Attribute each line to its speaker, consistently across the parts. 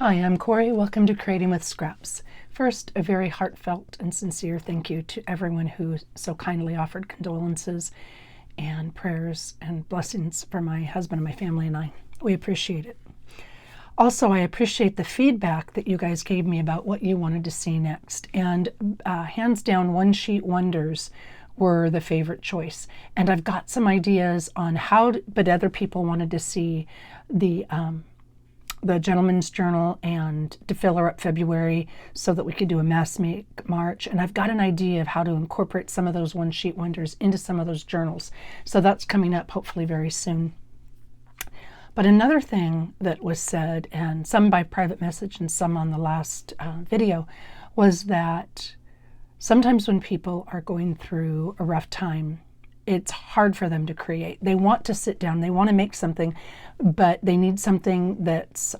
Speaker 1: Hi, I'm Corey. Welcome to Creating with Scraps. First, a very heartfelt and sincere thank you to everyone who so kindly offered condolences and prayers and blessings for my husband and my family and I. We appreciate it. Also, I appreciate the feedback that you guys gave me about what you wanted to see next. And hands down, One Sheet Wonders were the favorite choice. And I've got some ideas on how, but other people wanted to see the Gentleman's Journal and to fill her up February so that we could do a mass make March. And I've got an idea of how to incorporate some of those One Sheet Wonders into some of those journals. So that's coming up hopefully very soon. But another thing that was said, and some by private message and some on the last video, was that sometimes when people are going through a rough time, it's hard for them to create. They want to sit down, they want to make something, but they need something that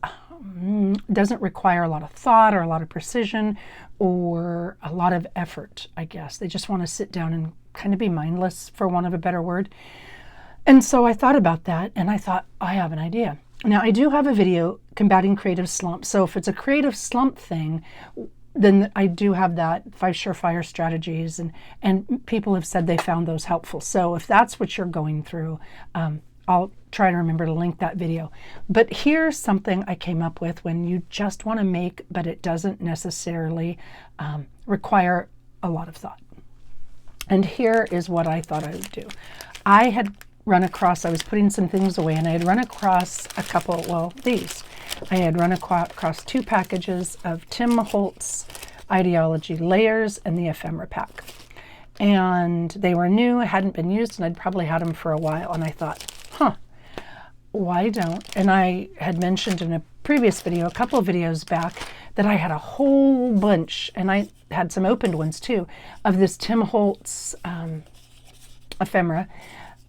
Speaker 1: doesn't require a lot of thought or a lot of precision or a lot of effort, I guess. They just want to sit down and kind of be mindless, for want of a better word. And so I thought about that and I thought, I have an idea. Now, I do have a video combating creative slump. So if it's a creative slump thing, then I do have that 5 surefire strategies, and people have said they found those helpful. So if that's what you're going through, I'll try to remember to link that video. But here's something I came up with when you just want to make, but it doesn't necessarily require a lot of thought. And here is what I thought I would do. I had run across, I was putting some things away, and I had run across a couple, well, these. I had run across 2 packages of Tim Holtz Ideology Layers and the Ephemera pack. And they were new, hadn't been used, and I'd probably had them for a while. And I thought, why don't? And I had mentioned in a previous video, a couple of videos back, that I had a whole bunch, and I had some opened ones too, of this Tim Holtz ephemera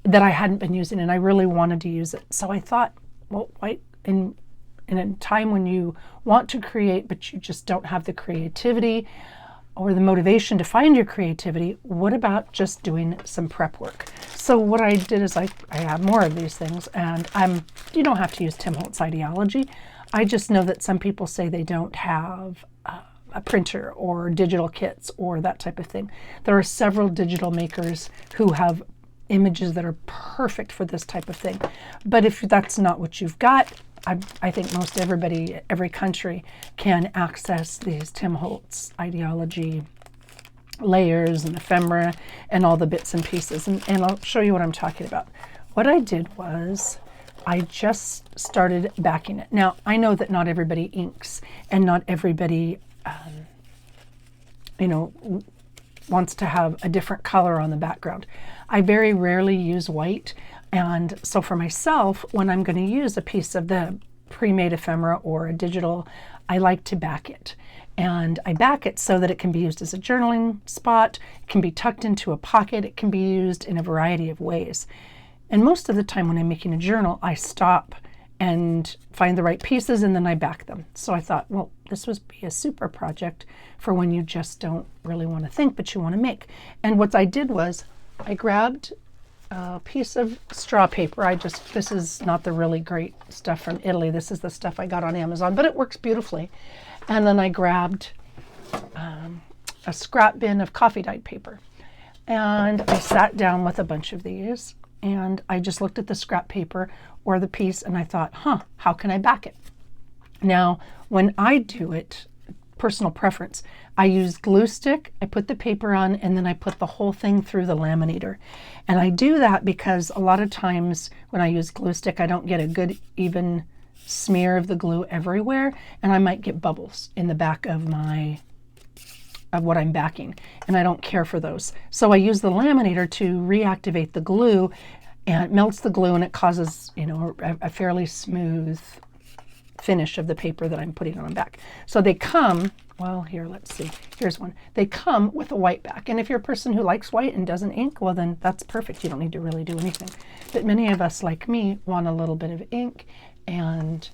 Speaker 1: that I hadn't been using, and I really wanted to use it. So I thought, well, why, in a time when you want to create, but you just don't have the creativity or the motivation to find your creativity, what about just doing some prep work? So what I did is I have more of these things, and you don't have to use Tim Holtz Ideology. I just know that some people say they don't have a printer or digital kits or that type of thing. There are several digital makers who have images that are perfect for this type of thing. But if that's not what you've got, I think most everybody, every country can access these Tim Holtz Ideology Layers and ephemera and all the bits and pieces. And I'll show you what I'm talking about. What I did was I just started backing it. Now, I know that not everybody inks and not everybody, wants to have a different color on the background. I very rarely use white. And so for myself, when I'm going to use a piece of the pre-made ephemera or a digital, I like to back it. And I back it so that it can be used as a journaling spot, it can be tucked into a pocket, it can be used in a variety of ways. And most of the time when I'm making a journal, I stop and find the right pieces and then I back them. So I thought, well, this would be a super project for when you just don't really want to think, but you want to make. And what I did was I grabbed a piece of straw paper. This is not the really great stuff from Italy. This is the stuff I got on Amazon, but it works beautifully. And then I grabbed a scrap bin of coffee dyed paper. And I sat down with a bunch of these and I just looked at the scrap paper or the piece and I thought, how can I back it? Now, when I do it, personal preference, I use glue stick, I put the paper on, and then I put the whole thing through the laminator. And I do that because a lot of times when I use glue stick, I don't get a good even smear of the glue everywhere, and I might get bubbles in the back of what I'm backing, and I don't care for those. So I use the laminator to reactivate the glue, and it melts the glue, and it causes, a fairly smooth finish of the paper that I'm putting on the back. So they come, well, here, let's see. Here's one. They come with a white back. And if you're a person who likes white and doesn't ink, well, then that's perfect. You don't need to really do anything. But many of us, like me, want a little bit of ink and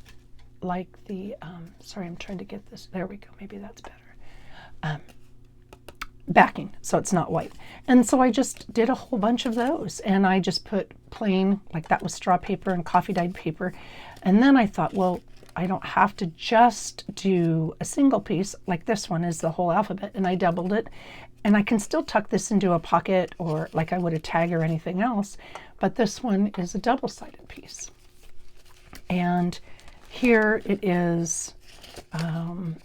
Speaker 1: like the, sorry, I'm trying to get this. There we go. Maybe that's better. Backing, so it's not white. And so I just did a whole bunch of those. And I just put plain, like that was straw paper and coffee dyed paper. And then I thought, well, I don't have to just do a single piece, like this one is the whole alphabet, and I doubled it. And I can still tuck this into a pocket or like I would a tag or anything else, but this one is a double-sided piece. And here it is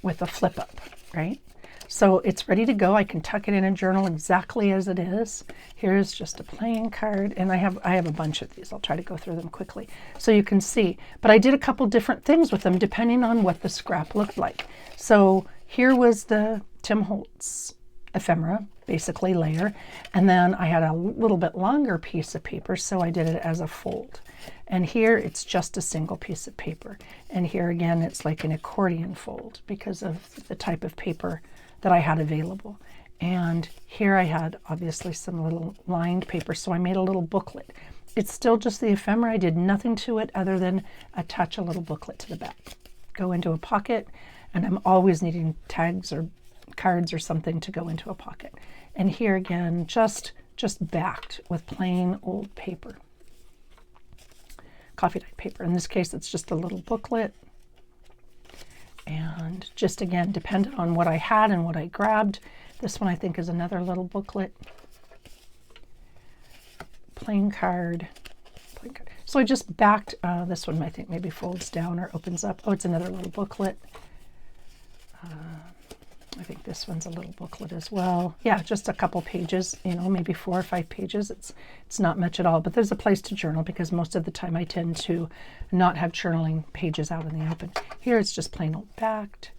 Speaker 1: with a flip up, right? So it's ready to go. I can tuck it in a journal exactly as it is. Here's just a playing card, and I have a bunch of these. I'll try to go through them quickly so you can see. But I did a couple different things with them depending on what the scrap looked like. So here was the Tim Holtz ephemera, basically layer, and then I had a little bit longer piece of paper, so I did it as a fold. And here it's just a single piece of paper. And here again, it's like an accordion fold because of the type of paper that I had available. And here I had obviously some little lined paper, so I made a little booklet. It's still just the ephemera. I did nothing to it other than attach a little booklet to the back. Go into a pocket, and I'm always needing tags or cards or something to go into a pocket. And here again, just backed with plain old paper, coffee dyed paper. In this case, it's just a little booklet. And just again, dependent on what I had and what I grabbed. This one I think is another little booklet. Plain card. So I just backed, this one I think maybe folds down or opens up. Oh, it's another little booklet. I think this one's a little booklet as well. Yeah, just a couple pages, you know, maybe 4 or 5 pages. It's not much at all, but there's a place to journal because most of the time I tend to not have journaling pages out in the open. Here it's just plain old backed,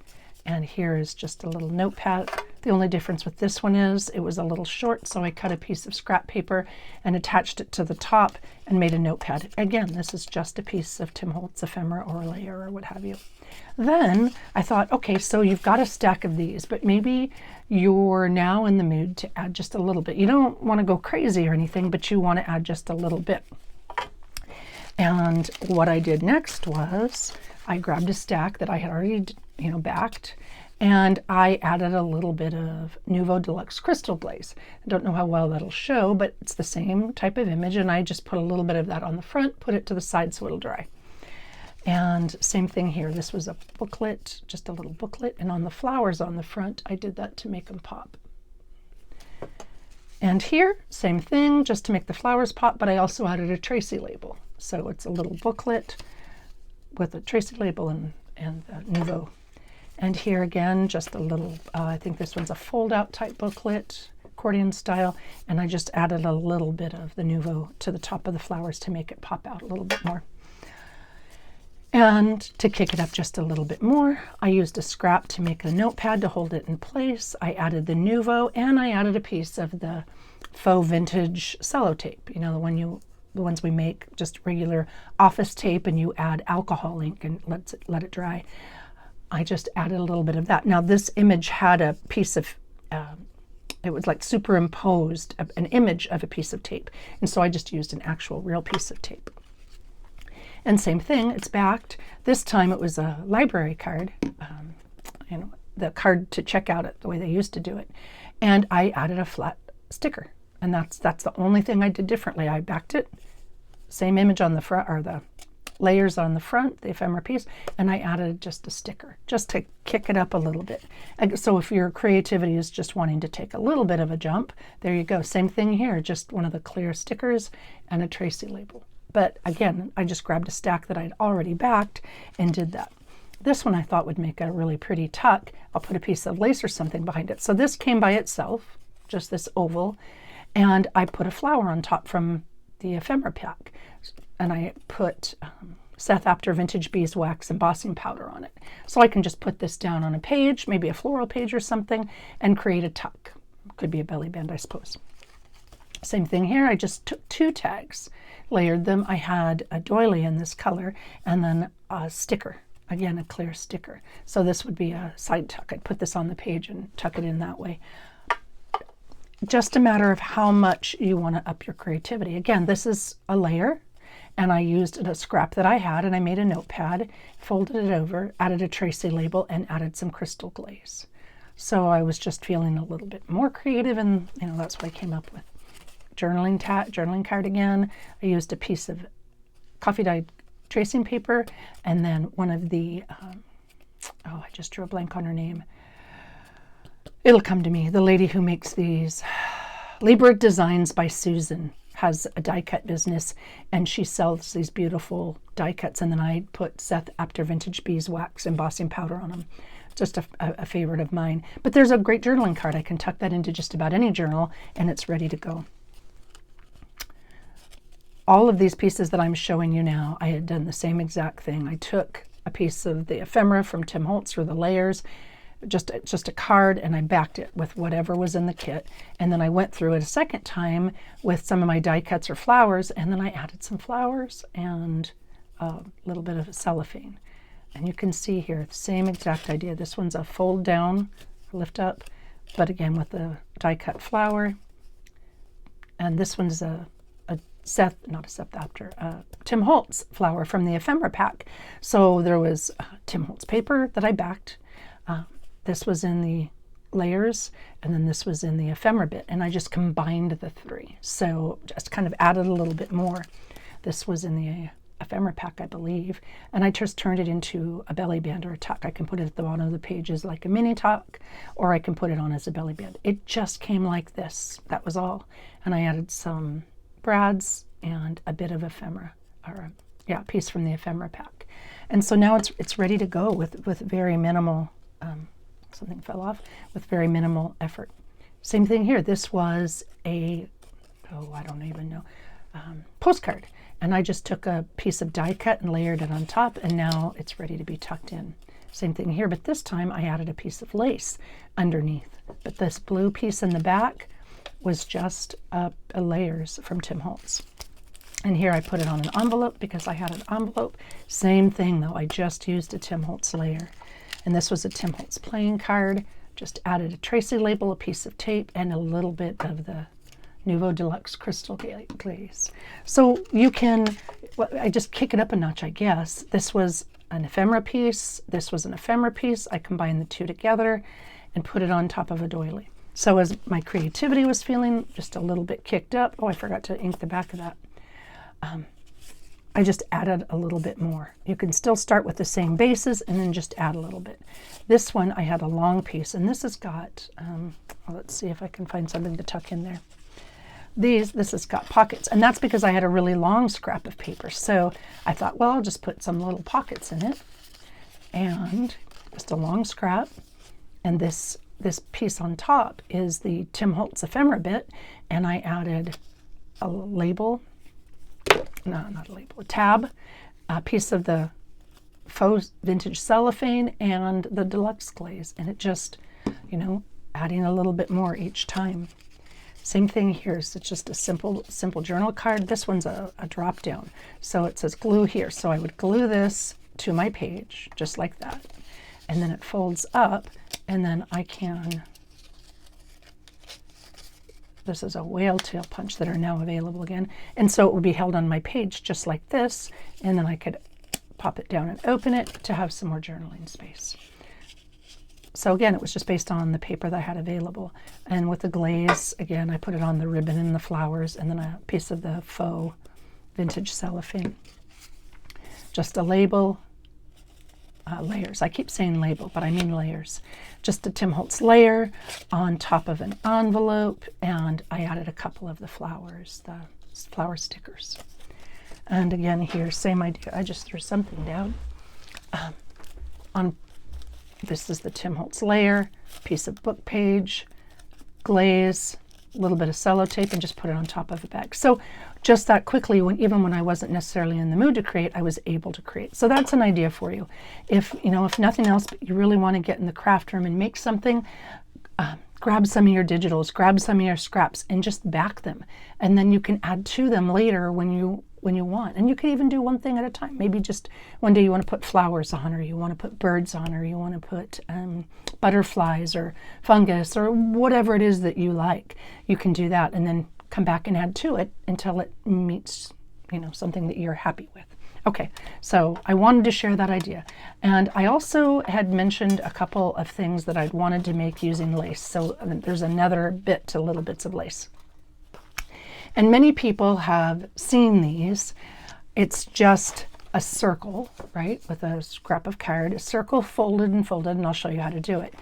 Speaker 1: and here is just a little notepad. The only difference with this one is it was a little short, so I cut a piece of scrap paper and attached it to the top and made a notepad. Again, this is just a piece of Tim Holtz ephemera or a layer or what have you. Then I thought, okay, so you've got a stack of these, but maybe you're now in the mood to add just a little bit. You don't want to go crazy or anything, but you want to add just a little bit. And what I did next was I grabbed a stack that I had already, you know, backed, and I added a little bit of Nuvo Deluxe Crystal Glaze. I don't know how well that'll show, but it's the same type of image, and I just put a little bit of that on the front, put it to the side so it'll dry. And same thing here. This was a booklet, just a little booklet, and on the flowers on the front, I did that to make them pop. And here, same thing, just to make the flowers pop, but I also added a Tracy label. So it's a little booklet with a Tracy label and Nuvo. And here again, just a little, I think this one's a fold-out type booklet, accordion style, and I just added a little bit of the Nuvo to the top of the flowers to make it pop out a little bit more. And to kick it up just a little bit more, I used a scrap to make a notepad to hold it in place. I added the Nuvo, and I added a piece of the faux vintage cello tape, you know, the ones we make, just regular office tape, and you add alcohol ink and let it dry. I just added a little bit of that. Now this image had a piece of, it was like superimposed an image of a piece of tape. And so I just used an actual real piece of tape. And same thing, it's backed. This time it was a library card, you know, the card to check out it the way they used to do it. And I added a flat sticker. And that's the only thing I did differently. I backed it, same image on the front, or the layers on the front, the ephemera piece, and I added just a sticker, just to kick it up a little bit. And so if your creativity is just wanting to take a little bit of a jump, there you go. Same thing here, just one of the clear stickers and a Tracy label. But again, I just grabbed a stack that I'd already backed and did that. This one I thought would make a really pretty tuck. I'll put a piece of lace or something behind it. So this came by itself, just this oval, and I put a flower on top from the ephemera pack. And I put Seth Apter Vintage Beeswax embossing powder on it. So I can just put this down on a page, maybe a floral page or something, and create a tuck. Could be a belly band, I suppose. Same thing here, I just took 2 tags, layered them. I had a doily in this color and then a sticker, again, a clear sticker. So this would be a side tuck. I'd put this on the page and tuck it in that way. Just a matter of how much you want to up your creativity. Again, this is a layer, and I used a scrap that I had, and I made a notepad, folded it over, added a Tracy label, and added some crystal glaze. So I was just feeling a little bit more creative, and you know, that's what I came up with. Journaling card again. I used a piece of coffee dyed tracing paper, and then one of the, oh, I just drew a blank on her name. It'll come to me. The lady who makes these, Libra Designs by Susan, has a die cut business, and she sells these beautiful die cuts, and then I put Seth Apter Vintage Beeswax embossing powder on them. Just a favorite of mine. But there's a great journaling card. I can tuck that into just about any journal, and it's ready to go. All of these pieces that I'm showing you now, I had done the same exact thing. I took a piece of the ephemera from Tim Holtz for the layers, just a card, and I backed it with whatever was in the kit. And then I went through it a second time with some of my die cuts or flowers, and then I added some flowers and a little bit of cellophane. And you can see here, the same exact idea. This one's a fold down, lift up, but again with the die cut flower. And this one's a Tim Holtz flower from the ephemera pack. So there was Tim Holtz paper that I backed. This was in the layers, and then this was in the ephemera bit, and I just combined the three. So just kind of added a little bit more. This was in the ephemera pack, I believe, and I just turned it into a belly band or a tuck. I can put it at the bottom of the pages like a mini tuck, or I can put it on as a belly band. It just came like this. That was all. And I added some brads and a bit of ephemera, or yeah, a piece from the ephemera pack. And so now it's ready to go with very minimal, something fell off, with very minimal effort. Same thing here. This was a, I don't even know, postcard. And I just took a piece of die cut and layered it on top, and now it's ready to be tucked in. Same thing here, but this time I added a piece of lace underneath. But this blue piece in the back was just a layers from Tim Holtz. And here I put it on an envelope because I had an envelope. Same thing though, I just used a Tim Holtz layer. And this was a Tim Holtz playing card. Just added a Tracy label, a piece of tape, and a little bit of the Nouveau Deluxe Crystal Glaze. So you can, well, I just kick it up a notch, I guess. This was an ephemera piece. This was an ephemera piece. I combined the two together and put it on top of a doily. So as my creativity was feeling just a little bit kicked up, oh, I forgot to ink the back of that. I just added a little bit more. You can still start with the same bases and then just add a little bit. This one, I had a long piece, and this has got, well, let's see if I can find something to tuck in there. This has got pockets, and that's because I had a really long scrap of paper. So I thought, well, I'll just put some little pockets in it, and just a long scrap. And this piece on top is the Tim Holtz ephemera bit, and I added a label, no, not a label, a tab, a piece of the faux vintage cellophane, and the deluxe glaze, and it just, you know, adding a little bit more each time. Same thing here. So it's just a simple journal card. This one's a drop down. So it says glue here. So I would glue this to my page just like that. And then it folds up, and then I can, this is a whale tail punch that are now available again. And so it would be held on my page just like this. And then I could pop it down and open it to have some more journaling space. So again, it was just based on the paper that I had available. And with the glaze, again, I put it on the ribbon and the flowers, and then a piece of the faux vintage cellophane. Just a label, layers. I keep saying label, but I mean layers. Just a Tim Holtz layer on top of an envelope, and I added a couple of the flowers, the flower stickers. And again here, same idea. I just threw something down. This is the Tim Holtz layer, piece of book page, glaze, a little bit of sellotape, and just put it on top of the bag. So just that quickly, even when I wasn't necessarily in the mood to create, I was able to create. So that's an idea for you. If nothing else, but you really want to get in the craft room and make something, grab some of your digitals, grab some of your scraps, and just back them. And then you can add to them later when you want. And you can even do one thing at a time. Maybe just one day you want to put flowers on, or you want to put birds on, or you want to put butterflies or fungus or whatever it is that you like. You can do that and then come back and add to it until it meets, something that you're happy with. Okay, so I wanted to share that idea. And I also had mentioned a couple of things that I'd wanted to make using lace. So there's another bit to little bits of lace. And many people have seen these. It's just a circle, right, with a scrap of card, a circle folded and folded, and I'll show you how to do it.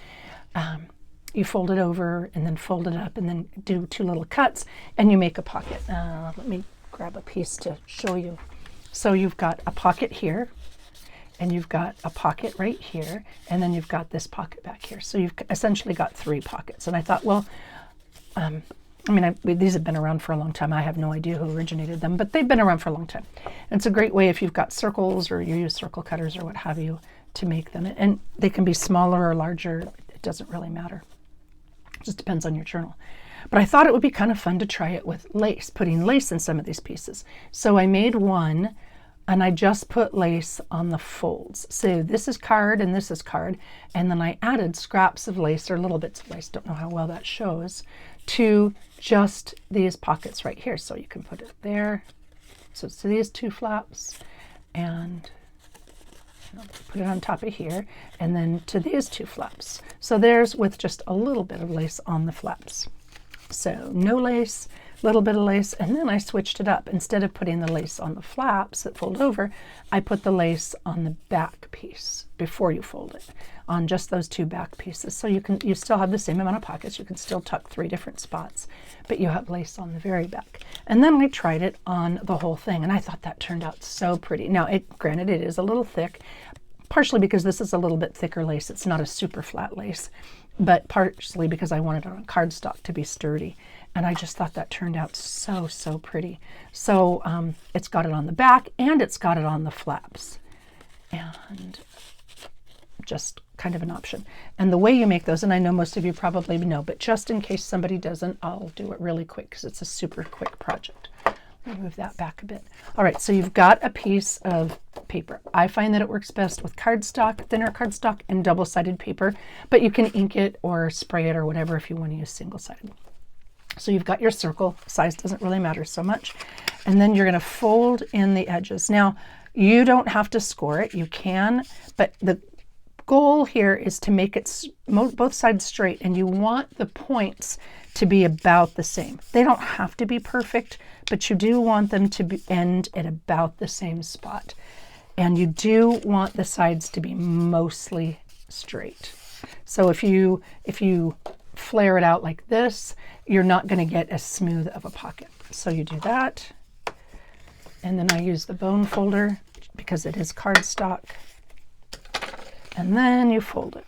Speaker 1: You fold it over and then fold it up and then do 2 little cuts and you make a pocket. Let me grab a piece to show you. So you've got a pocket here and you've got a pocket right here and then you've got this pocket back here. So you've essentially got 3 pockets. And I thought, well, these have been around for a long time. I have no idea who originated them, but they've been around for a long time. And it's a great way if you've got circles or you use circle cutters or what have you to make them. And they can be smaller or larger. It doesn't really matter. It just depends on your journal. But I thought it would be kind of fun to try it with lace, putting lace in some of these pieces. So I made one and I just put lace on the folds. So this is card and this is card. And then I added scraps of lace or little bits of lace, don't know how well that shows, to just these pockets right here. So you can put it there. So it's these 2 flaps and I'll put it on top of here and then to these 2 flaps. So there's with just a little bit of lace on the flaps. So no lace, little bit of lace, and then I switched it up. Instead of putting the lace on the flaps that fold over, I put the lace on the back piece before you fold it, on just those 2 back pieces. So you still have the same amount of pockets. You can still tuck 3 different spots, but you have lace on the very back. And then I tried it on the whole thing, and I thought that turned out so pretty. Now, granted, it is a little thick, partially because this is a little bit thicker lace. It's not a super flat lace, but partially because I wanted it on cardstock to be sturdy. And I just thought that turned out so, so pretty. So it's got it on the back and it's got it on the flaps. And just kind of an option. And the way you make those, and I know most of you probably know, but just in case somebody doesn't, I'll do it really quick because it's a super quick project. Let me move that back a bit. All right, so you've got a piece of paper. I find that it works best with cardstock, thinner cardstock, and double-sided paper, but you can ink it or spray it or whatever if you want to use single-sided. So you've got your circle. Size doesn't really matter so much. And then you're going to fold in the edges. Now, you don't have to score it. You can, but the goal here is to make it both sides straight, and you want the points to be about the same. They don't have to be perfect, but you do want them to end at about the same spot. And you do want the sides to be mostly straight. So if you flare it out like this, you're not going to get as smooth of a pocket. So you do that. And then I use the bone folder because it is cardstock. And then you fold it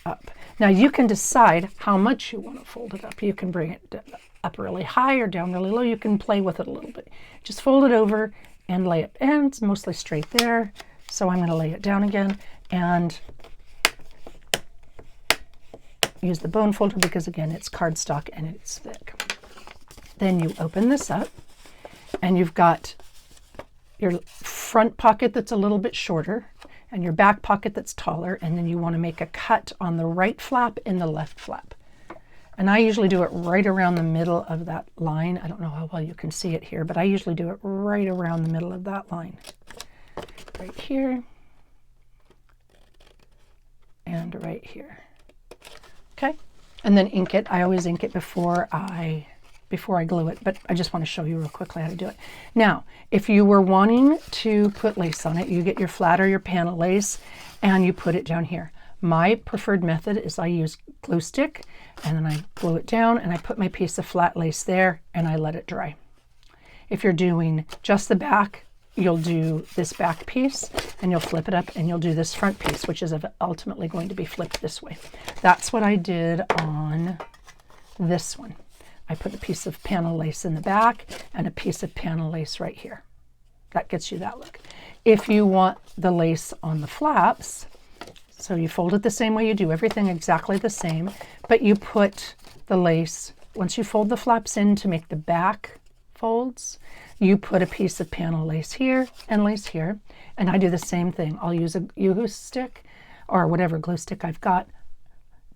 Speaker 1: up. Now you can decide how much you want to fold it up. You can bring it up really high or down really low. You can play with it a little bit. Just fold it over and lay it, and it's mostly straight there. So I'm going to lay it down again and use the bone folder because again, it's cardstock and it's thick. Then you open this up and you've got your front pocket that's a little bit shorter and your back pocket that's taller, and then you want to make a cut on the right flap and the left flap. And I usually do it right around the middle of that line. I don't know how well you can see it here, but I usually do it right around the middle of that line. Right here and right here. Okay, and then ink it. I always ink it before I glue it, but I just want to show you real quickly how to do it. Now, if you were wanting to put lace on it, you get your flat or your panel lace and you put it down here. My preferred method is I use glue stick and then I glue it down and I put my piece of flat lace there and I let it dry. If you're doing just the back, you'll do this back piece and you'll flip it up and you'll do this front piece, which is ultimately going to be flipped this way. That's what I did on this one. I put a piece of panel lace in the back and a piece of panel lace right here. That gets you that look. If you want the lace on the flaps, so you fold it the same way, you do everything exactly the same, but you put the lace, once you fold the flaps in to make the back folds, you put a piece of panel lace here and lace here, and I do the same thing. I'll use a Yoo-hoo stick or whatever glue stick I've got,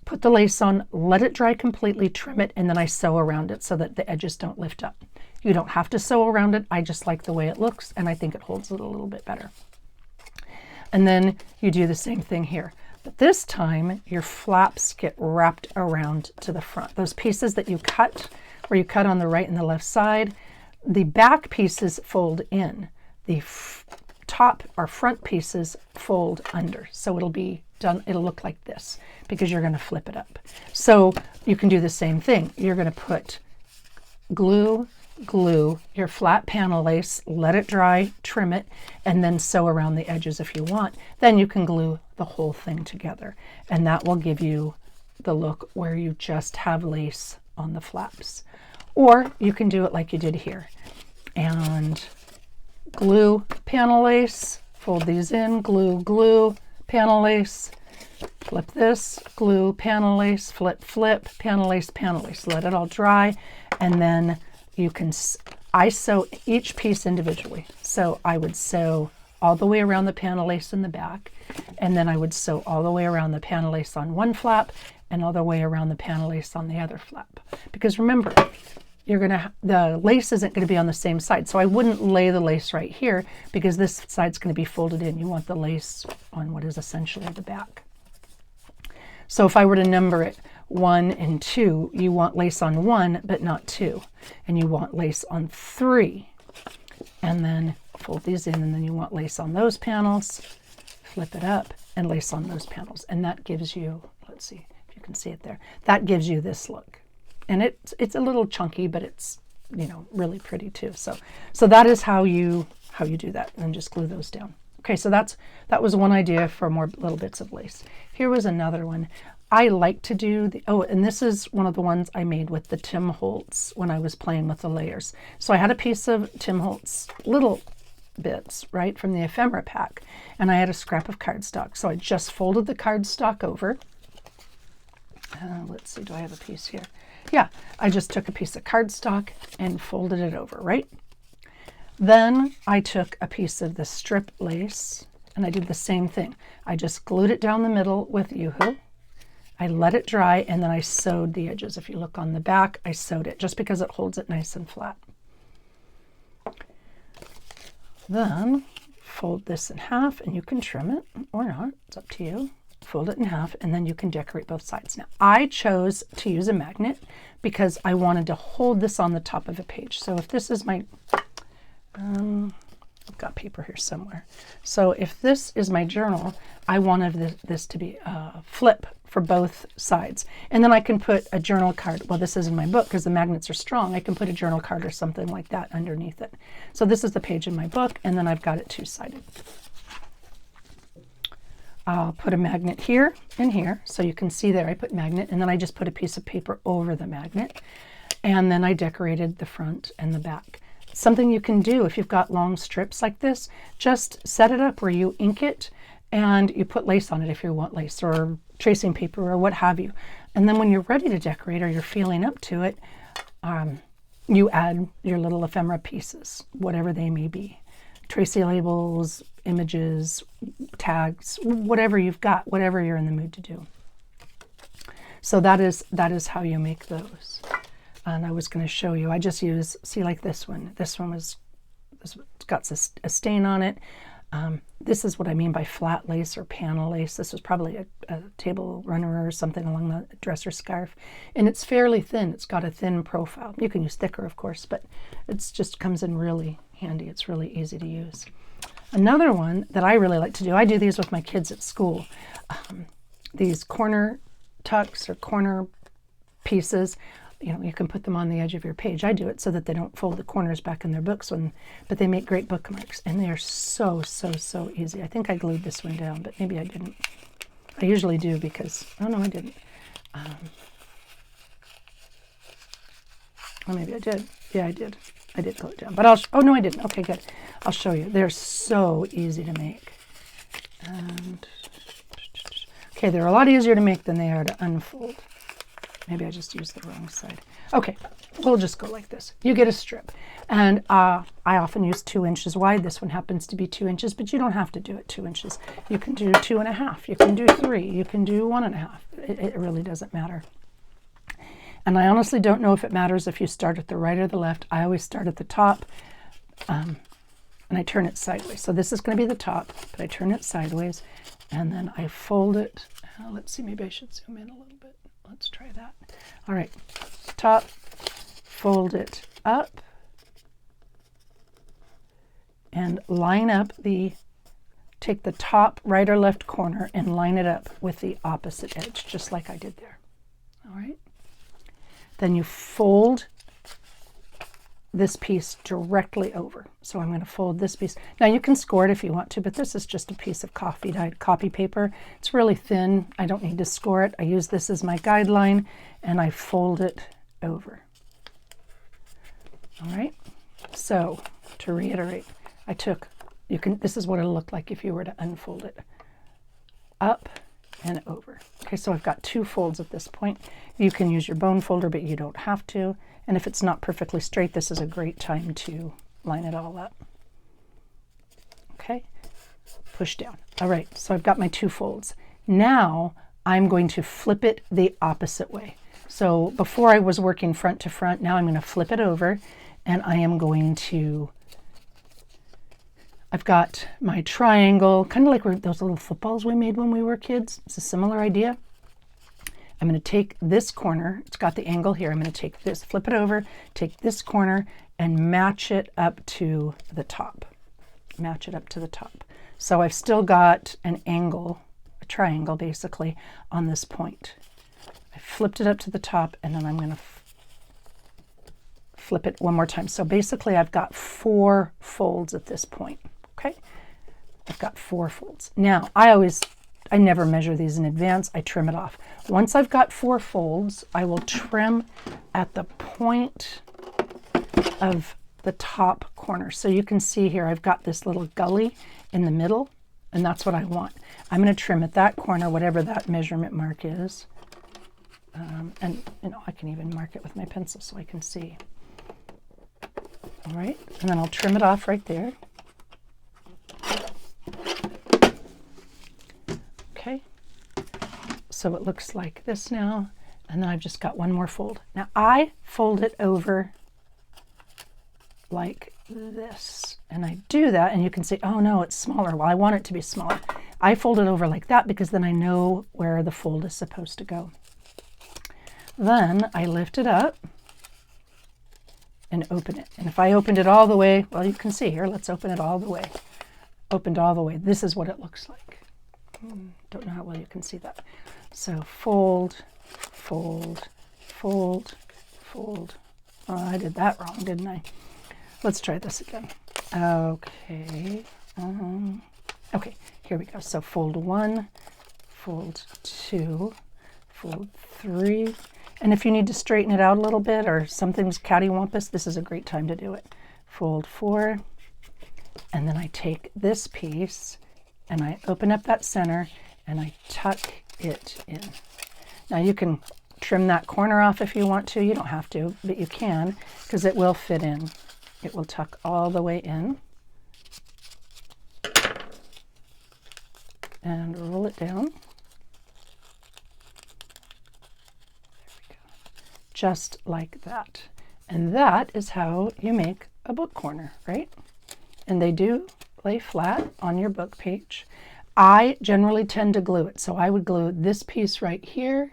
Speaker 1: put the lace on, let it dry completely, trim it, and then I sew around it so that the edges don't lift up. You don't have to sew around it. I just like the way it looks, and I think it holds it a little bit better. And then you do the same thing here. But this time, your flaps get wrapped around to the front. Those pieces that you cut, where you cut on the right and the left side, the back pieces fold in. The top or front pieces fold under. So it'll be done, it'll look like this because you're going to flip it up. So you can do the same thing. You're going to put glue your flat panel lace, let it dry, trim it, and then sew around the edges if you want. Then you can glue the whole thing together, and that will give you the look where you just have lace on the flaps. Or you can do it like you did here and glue panel lace, fold these in, glue panel lace, flip this, glue panel lace, flip panel lace, let it all dry, and then you can, I sew each piece individually. So I would sew all the way around the panel lace in the back, and then I would sew all the way around the panel lace on one flap and all the way around the panel lace on the other flap. Because remember, the lace isn't going to be on the same side. So I wouldn't lay the lace right here because this side's going to be folded in. You want the lace on what is essentially the back. So if I were to number it 1 and 2, you want lace on 1 but not 2, and you want lace on 3, and then fold these in, and then you want lace on those panels, flip it up, and lace on those panels, and that gives you, let's see if you can see it there, that gives you this look. And it's a little chunky, but it's, you know, really pretty too. So that is how you do that, and then just glue those down. Okay, so that was one idea for more little bits of lace. Here was another one. I like to do and this is one of the ones I made with the Tim Holtz when I was playing with the layers. So I had a piece of Tim Holtz little bits, right, from the ephemera pack, and I had a scrap of cardstock. So I just folded the cardstock over. Let's see, do I have a piece here? Yeah, I just took a piece of cardstock and folded it over, right? Then I took a piece of the strip lace and I did the same thing. I just glued it down the middle with Yoo-Hoo. I let it dry, and then I sewed the edges. If you look on the back, I sewed it just because it holds it nice and flat. Then fold this in half, and you can trim it or not. It's up to you. Fold it in half, and then you can decorate both sides. Now, I chose to use a magnet because I wanted to hold this on the top of a page. So if this is my, I've got paper here somewhere. So if this is my journal, I wanted this to be a flip for both sides. And then I can put a journal card. Well, this is in my book because the magnets are strong. I can put a journal card or something like that underneath it. So this is the page in my book, and then I've got it two-sided. I'll put a magnet here and here. So you can see there I put magnet, and then I just put a piece of paper over the magnet. And then I decorated the front and the back. Something you can do if you've got long strips like this, just set it up where you ink it and you put lace on it if you want lace, or tracing paper or what have you. And then when you're ready to decorate or you're feeling up to it, you add your little ephemera pieces, whatever they may be. Tracy labels, images, tags, whatever you've got, whatever you're in the mood to do. So that is how you make those. And I was going to show you, I just use, see, like this one. This one was, it's got a stain on it. This is what I mean by flat lace or panel lace. This was probably a table runner or something along the dresser scarf. And it's fairly thin. It's got a thin profile. You can use thicker, of course, but it just comes in really handy. It's really easy to use. Another one that I really like to do, I do these with my kids at school. These corner tucks or corner pieces, you know, you can put them on the edge of your page. I do it so that they don't fold the corners back in their books, but they make great bookmarks, and they are so easy. I think I glued this one down, but maybe I didn't. I usually do because, oh no, I didn't. Oh, maybe I did. Yeah, I did. I did glue it down, but oh no, I didn't. Okay, good. I'll show you. They're so easy to make. And okay, they're a lot easier to make than they are to unfold. Maybe I just used the wrong side. Okay, we'll just go like this. You get a strip. And I often use 2 inches wide. This one happens to be 2 inches, but you don't have to do it 2 inches. You can do 2.5. You can do 3. You can do 1.5. It really doesn't matter. And I honestly don't know if it matters if you start at the right or the left. I always start at the top, and I turn it sideways. So this is going to be the top, but I turn it sideways, and then I fold it. Let's see, maybe I should zoom in a little bit. Let's try that. All right, top, fold it up, and line up take the top right or left corner and line it up with the opposite edge, just like I did there. All right. Then you fold this piece directly over. So I'm going to fold this piece. Now you can score it if you want to, but this is just a piece of dyed copy paper. It's really thin. I don't need to score it. I use this as my guideline and I fold it over. All right. So to reiterate, this is what it'll look like if you were to unfold it. Up and over. Okay, so I've got 2 folds at this point. You can use your bone folder, but you don't have to. And if it's not perfectly straight, this is a great time to line it all up. Okay, push down. All right, so I've got my 2 folds. Now I'm going to flip it the opposite way. So before I was working front to front, now I'm going to flip it over and I am going to, I've got my triangle, kind of like those little footballs we made when we were kids. It's a similar idea. I'm going to take this corner, it's got the angle here, I'm going to take this, flip it over, take this corner and match it up to the top. Match it up to the top. So I've still got an angle, a triangle basically, on this point. I flipped it up to the top and then I'm going to flip it one more time. So basically I've got 4 folds at this point. Okay, I've got 4 folds. Now I never measure these in advance. I trim it off. Once I've got 4 folds, I will trim at the point of the top corner. So you can see here, I've got this little gully in the middle, and that's what I want. I'm going to trim at that corner, whatever that measurement mark is. And I can even mark it with my pencil so I can see. All right, and then I'll trim it off right there. Okay, so it looks like this now, and then I've just got 1 more fold. Now I fold it over like this, and I do that, and you can say, oh no, it's smaller. Well, I want it to be smaller. I fold it over like that because then I know where the fold is supposed to go. Then I lift it up and open it. And if I opened it all the way, well, you can see here, let's open it all the way. Opened all the way. This is what it looks like. Don't know how well you can see that. So fold, fold, fold, fold. Oh, I did that wrong, didn't I? Let's try this again. Okay. Okay, here we go. So fold 1, fold 2, fold 3. And if you need to straighten it out a little bit or something's cattywampus, this is a great time to do it. Fold 4. And then I take this piece and I open up that center and I tuck it in. Now you can trim that corner off if you want to. You don't have to, but you can because it will fit in. It will tuck all the way in. And roll it down. There we go. Just like that. And that is how you make a book corner, right? And they do lay flat on your book page. I generally tend to glue it. So I would glue this piece right here,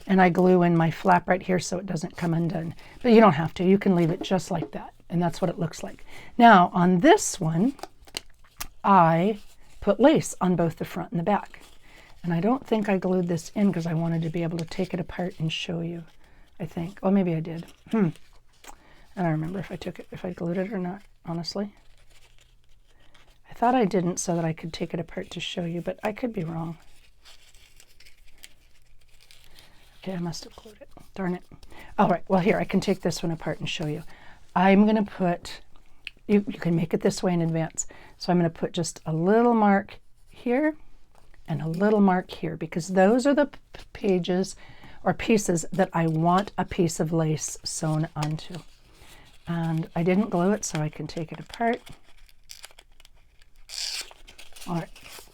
Speaker 1: and I glue in my flap right here so it doesn't come undone. But you don't have to. You can leave it just like that. And that's what it looks like. Now on this one, I put lace on both the front and the back. And I don't think I glued this in because I wanted to be able to take it apart and show you, I think. Well, maybe I did. I don't remember if I glued it or not, honestly. I thought I didn't so that I could take it apart to show you, but I could be wrong. Okay, I must have glued it. Darn it. All right, well here, I can take this one apart and show you. I'm going to put, you can make it this way in advance. So I'm going to put just a little mark here and a little mark here because those are the pages or pieces that I want a piece of lace sewn onto. And I didn't glue it so I can take it apart. All right,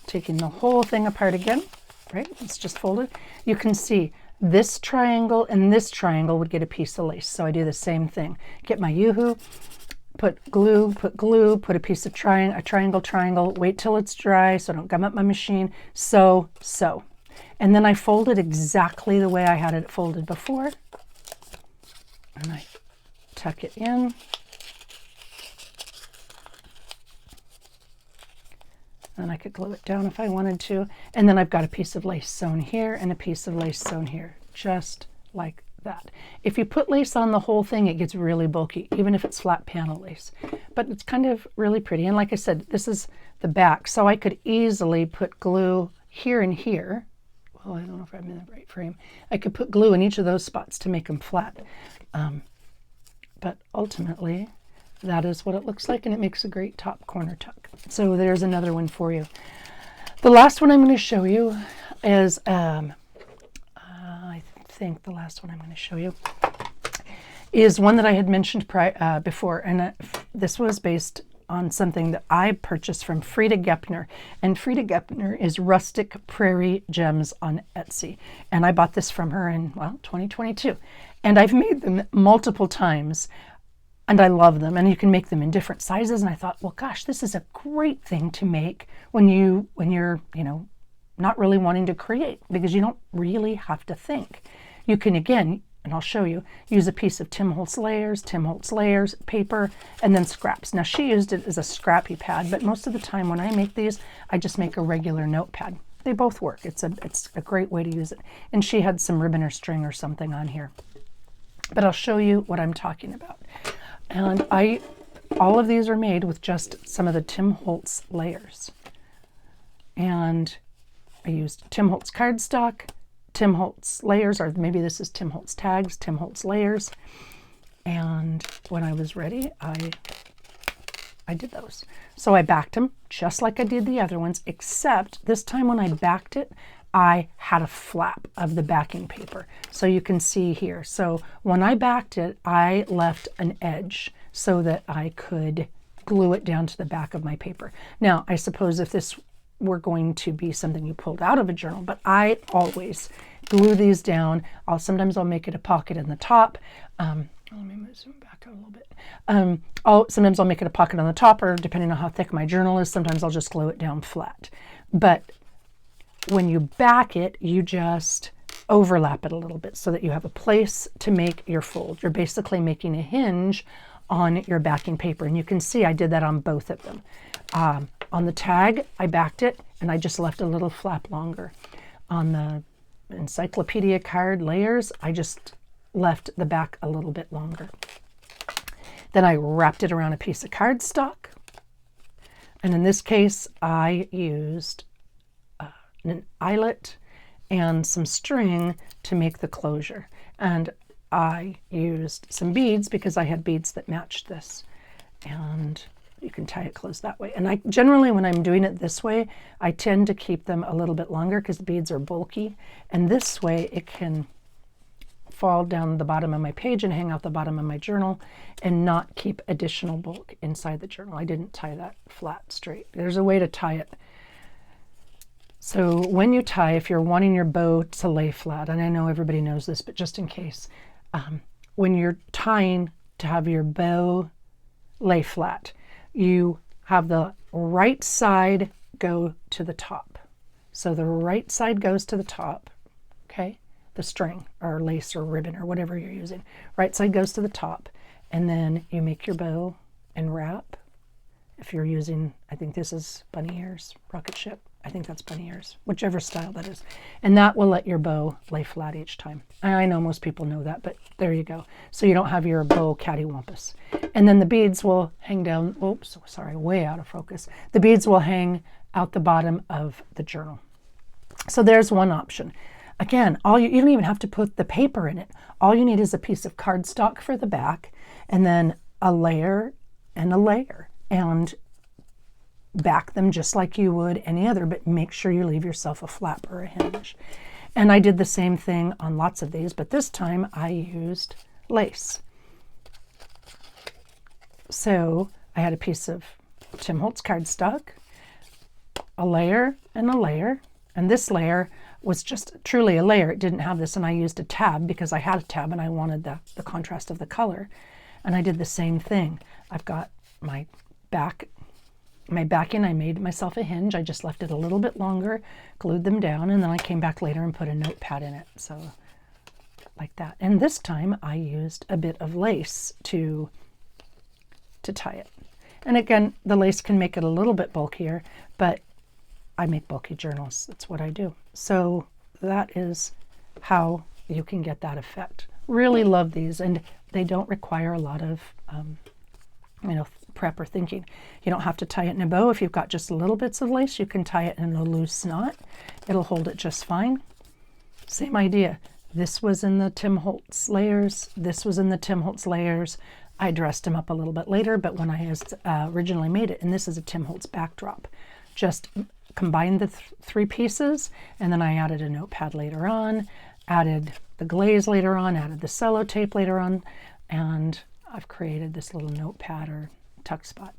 Speaker 1: taking the whole thing apart again, right? It's just folded. You can see this triangle and this triangle would get a piece of lace. So I do the same thing. Get my Yoo-Hoo, put glue, put a piece of a triangle, wait till it's dry so I don't gum up my machine, sew. And then I fold it exactly the way I had it folded before. And I tuck it in. And I could glue it down if I wanted to. And then I've got a piece of lace sewn here and a piece of lace sewn here, just like that. If you put lace on the whole thing, it gets really bulky, even if it's flat panel lace. But it's kind of really pretty. And like I said, this is the back, so I could easily put glue here and here. Well, I don't know if I'm in the right frame. I could put glue in each of those spots to make them flat. But ultimately, that is what it looks like, and it makes a great top corner tuck. So there's another one for you. The last one I'm going to show you is, I think the last one I'm going to show you is one that I had mentioned before, and this was based on something that I purchased from Frida Gepner, and Frida Gepner is Rustic Prairie Gems on Etsy, and I bought this from her in, well, 2022, and I've made them multiple times, and I love them, and you can make them in different sizes. And I thought, well, gosh, this is a great thing to make when you're, not really wanting to create, because you don't really have to think. You can, again, and I'll show you, use a piece of Tim Holtz layers, paper, and then scraps. Now, she used it as a scrappy pad, but most of the time when I make these, I just make a regular notepad. They both work. It's a great way to use it. And she had some ribbon or string or something on here. But I'll show you what I'm talking about. And all of these are made with just some of the Tim Holtz layers. And I used Tim Holtz cardstock, Tim Holtz layers, or maybe this is Tim Holtz tags, Tim Holtz layers. And when I was ready, I did those. So I backed them just like I did the other ones, except this time when I backed it, I had a flap of the backing paper. So you can see here. So when I backed it, I left an edge so that I could glue it down to the back of my paper. Now, I suppose if this were going to be something you pulled out of a journal, but I always glue these down. Sometimes I'll make it a pocket in the top. Let me zoom back a little bit. Sometimes I'll make it a pocket on the top, or depending on how thick my journal is, sometimes I'll just glue it down flat. But when you back it, you just overlap it a little bit so that you have a place to make your fold. You're basically making a hinge on your backing paper. And you can see I did that on both of them. On the tag, I backed it and I just left a little flap longer. On the encyclopedia card layers, I just left the back a little bit longer. Then I wrapped it around a piece of cardstock. And in this case, I used an eyelet and some string to make the closure. And I used some beads because I had beads that matched this. And you can tie it closed that way. And I generally, when I'm doing it this way, I tend to keep them a little bit longer because the beads are bulky. And this way it can fall down the bottom of my page and hang out the bottom of my journal and not keep additional bulk inside the journal. I didn't tie that flat straight. There's a way to tie it. So when you tie, if you're wanting your bow to lay flat, and I know everybody knows this, but just in case, when you're tying to have your bow lay flat, you have the right side go to the top. So the right side goes to the top, okay? The string or lace or ribbon or whatever you're using. Right side goes to the top, and then you make your bow and wrap. If you're using, I think this is bunny ears, rocket ship. I think that's bunny ears, whichever style that is. And that will let your bow lay flat each time. I know most people know that, but there you go. So you don't have your bow cattywampus. And then the beads will hang down, oops, sorry, way out of focus. The beads will hang out the bottom of the journal. So there's one option. Again, you don't even have to put the paper in it. All you need is a piece of cardstock for the back, and then a layer and a layer. And back them just like you would any other, but make sure you leave yourself a flap or a hinge. And I did the same thing on lots of these, but this time I used lace. So I had a piece of Tim Holtz cardstock, a layer and a layer, and this layer was just truly a layer. It didn't have this, and I used a tab because I had a tab and I wanted the contrast of the color. And I did the same thing. I've got my backing, I made myself a hinge. I just left it a little bit longer, glued them down, and then I came back later and put a notepad in it. So like that. And this time I used a bit of lace to tie it. And again, the lace can make it a little bit bulkier, but I make bulky journals. That's what I do. So that is how you can get that effect. Really love these, and they don't require a lot of prep or thinking. You don't have to tie it in a bow. If you've got just little bits of lace, you can tie it in a loose knot. It'll hold it just fine. Same idea. This was in the Tim Holtz layers. This was in the Tim Holtz layers. I dressed them up a little bit later, but when I originally made it, and this is a Tim Holtz backdrop, just combined the three pieces, and then I added a notepad later on, added the glaze later on, added the sellotape later on, and I've created this little notepad or tuck spot.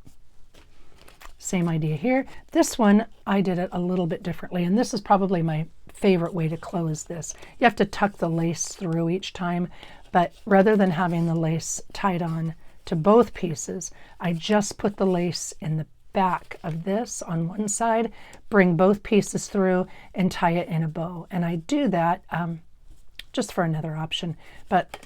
Speaker 1: Same idea here. This one, I did it a little bit differently, and this is probably my favorite way to close this. You have to tuck the lace through each time, but rather than having the lace tied on to both pieces, I just put the lace in the back of this on one side, bring both pieces through, and tie it in a bow. And I do that just for another option, but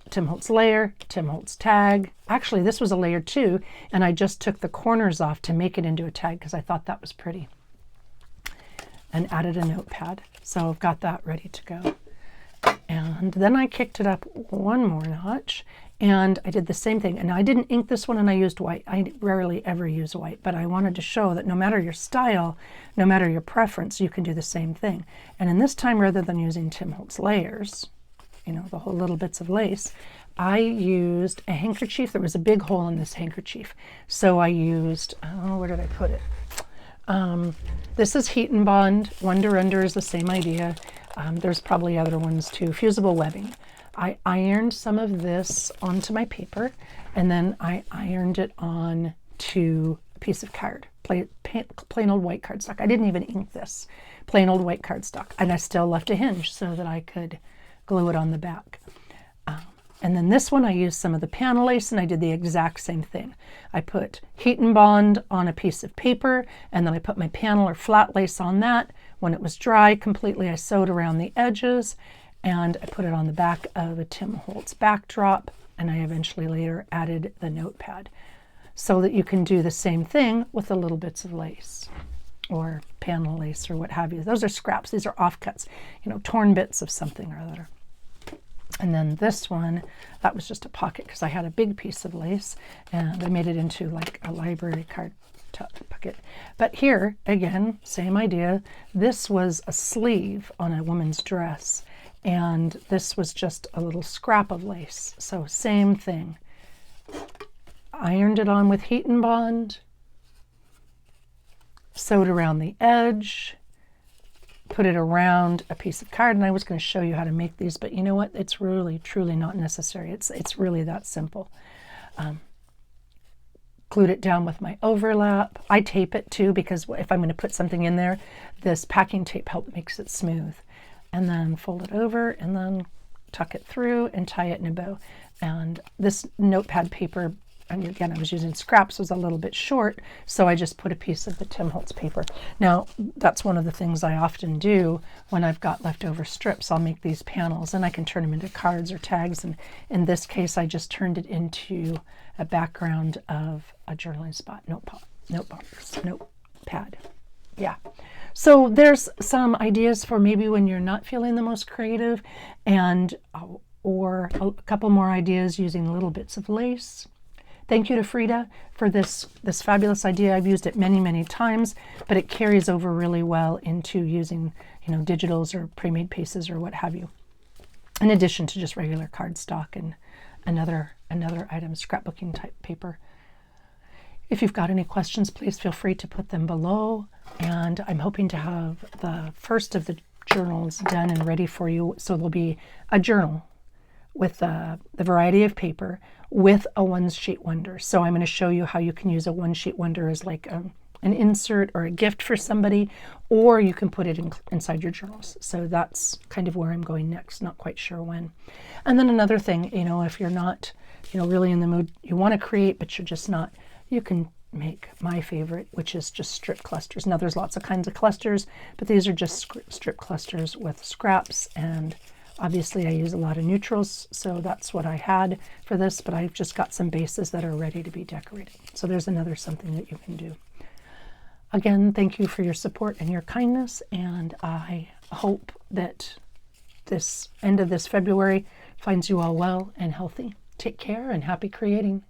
Speaker 1: Tim Holtz layer, Tim Holtz tag. Actually, this was a layer too, and I just took the corners off to make it into a tag because I thought that was pretty, and added a notepad. So I've got that ready to go. And then I kicked it up one more notch, and I did the same thing. And I didn't ink this one, and I used white. I rarely ever use white, but I wanted to show that no matter your style, no matter your preference, you can do the same thing. And in this time, rather than using Tim Holtz layers, the whole little bits of lace, I used a handkerchief. There was a big hole in this handkerchief. So I used, where did I put it? This is Heat and Bond. Wonder Under is the same idea. There's probably other ones too. Fusible webbing. I ironed some of this onto my paper, and then I ironed it on to a piece of card, plain old white cardstock. I didn't even ink this, plain old white cardstock, and I still left a hinge so that I could glue it on the back. And then this one, I used some of the panel lace, and I did the exact same thing. I put Heat and Bond on a piece of paper, and then I put my panel or flat lace on that. When it was dry completely, I sewed around the edges, and I put it on the back of a Tim Holtz backdrop, and I eventually later added the notepad, so that you can do the same thing with the little bits of lace or panel lace or what have you. Those are scraps. These are offcuts, torn bits of something or other. And then this one, that was just a pocket because I had a big piece of lace, and I made it into like a library card pocket. But here, again, same idea. This was a sleeve on a woman's dress, and this was just a little scrap of lace. So same thing. Ironed it on with Heat and Bond, sewed around the edge, put it around a piece of card, and I was going to show you how to make these, but you know what? It's really, truly not necessary. It's really that simple. Glued it down with my overlap. I tape it too, because if I'm going to put something in there, this packing tape makes it smooth. And then fold it over, and then tuck it through and tie it in a bow. And this notepad paper, and again, I was using scraps, was a little bit short, so I just put a piece of the Tim Holtz paper. Now, that's one of the things I often do when I've got leftover strips. I'll make these panels, and I can turn them into cards or tags, and in this case, I just turned it into a background of a journaling spot, notepad. Yeah. So there's some ideas for maybe when you're not feeling the most creative, and or a couple more ideas using little bits of lace. Thank you to Frida for this fabulous idea. I've used it many, many times, but it carries over really well into using, digitals or pre-made pieces or what have you, in addition to just regular cardstock and another item, scrapbooking type paper. If you've got any questions, please feel free to put them below. And I'm hoping to have the first of the journals done and ready for you. So there'll be a journal with the variety of paper with a one-sheet wonder. So I'm going to show you how you can use a one-sheet wonder as like an insert or a gift for somebody, or you can put it inside your journals. So that's kind of where I'm going next, not quite sure when. And then another thing, if you're not, really in the mood, you want to create, but you're just not, you can make my favorite, which is just strip clusters. Now there's lots of kinds of clusters, but these are just strip clusters with scraps, and obviously I use a lot of neutrals, so that's what I had for this, but I've just got some bases that are ready to be decorated. So there's another something that you can do. Again, thank you for your support and your kindness, and I hope that this end of this February finds you all well and healthy. Take care and happy creating.